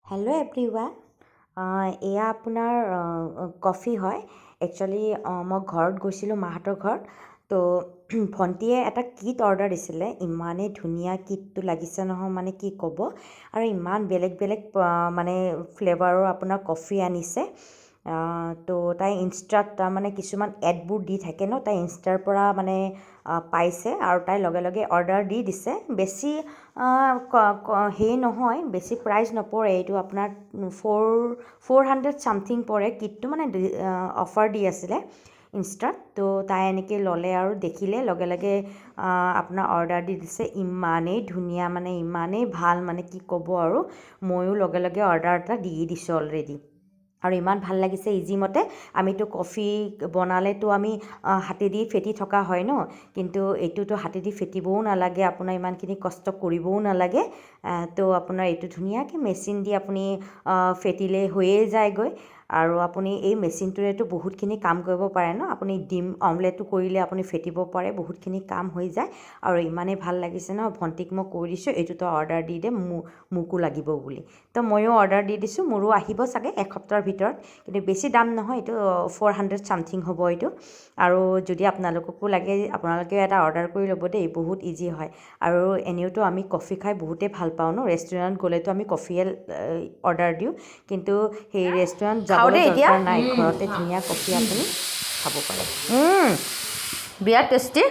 hello' everyone এয়া আপোনাৰ coffee হয় একচুৱেলি মই ঘৰত গৈছিলোঁ মাহঁতৰ ঘৰত তো ভণ্টিয়ে এটা কিট অৰ্ডাৰ দিছিলে ইমানেই ধুনীয়া কিটটো লাগিছে নহয় মানে কি ক'ব আৰু ইমান বেলেগ বেলেগ মানে ফ্লেভাৰৰ আপোনাৰ কফি আনিছে তো তাই ইনষ্টাত মানে কিছুমান এডবোৰ দি থাকে ন তাই ইনষ্টাৰ পৰা মানে পাইছে আৰু তাই লগে লগে অৰ্ডাৰ দি দিছে বেছি হেৰি নহয় বেছি প্ৰাইচ নপৰে এইটো আপোনাৰ ফ'ৰ হাণ্ড্ৰেড ছামথিং পৰে কিটটো মানে অফাৰ দি আছিলে ইনষ্টাত তো তাই এনেকৈ ল'লে আৰু দেখিলে লগে লগে আপোনাৰ অৰ্ডাৰ দি দিছে ইমানেই ধুনীয়া মানে ইমানেই ভাল মানে কি ক'ব আৰু ময়ো লগে লগে অৰ্ডাৰ এটা দি দিছোঁ অলৰেডি আৰু ইমান ভাল লাগিছে ইজিমতে আমিতো কফি বনালেতো আমি হাতেদি ফেটি থকা হয় ন কিন্তু এইটোতো হাতেদি ফেটিবও নালাগে আপোনাৰ ইমানখিনি কষ্ট কৰিবও নালাগে তো আপোনাৰ এইটো ধুনীয়াকৈ মেচিন দি আপুনি ফেটিলে হৈয়ে যায়গৈ আৰু আপুনি এই মেচিনটোৰেতো বহুতখিনি কাম কৰিব পাৰে ন আপুনি ডিম অমলেটো কৰিলে আপুনি ফেটিব পাৰে বহুতখিনি কাম হৈ যায় আৰু ইমানেই ভাল লাগিছে ন ভণ্টিক মই কৈ দিছোঁ এইটোতো অৰ্ডাৰ দি দে মোকো লাগিব বুলি তো ময়ো অৰ্ডাৰ দি দিছোঁ মোৰো আহিব চাগে এসপ্তাহৰ ভিতৰত কিন্তু বেছি দাম নহয় এইটো 400 ছামথিং হ'ব এইটো আৰু যদি আপোনালোককো লাগে আপোনালোকেও এটা অৰ্ডাৰ কৰি ল'ব দেই বহুত ইজি হয় আৰু এনেওতো আমি কফি খাই বহুতেই ভাল পাওঁ ন ৰেষ্টুৰেণ্ট গ'লেতো আমি কফিয়ে অৰ্ডাৰ দিওঁ কিন্তু সেই ৰেষ্টুৰেণ্ট যাবলৈ দৰকাৰ নাই ঘৰতে ধুনীয়া কফি আপুনি খাব পাৰে বিৰাট টেষ্টি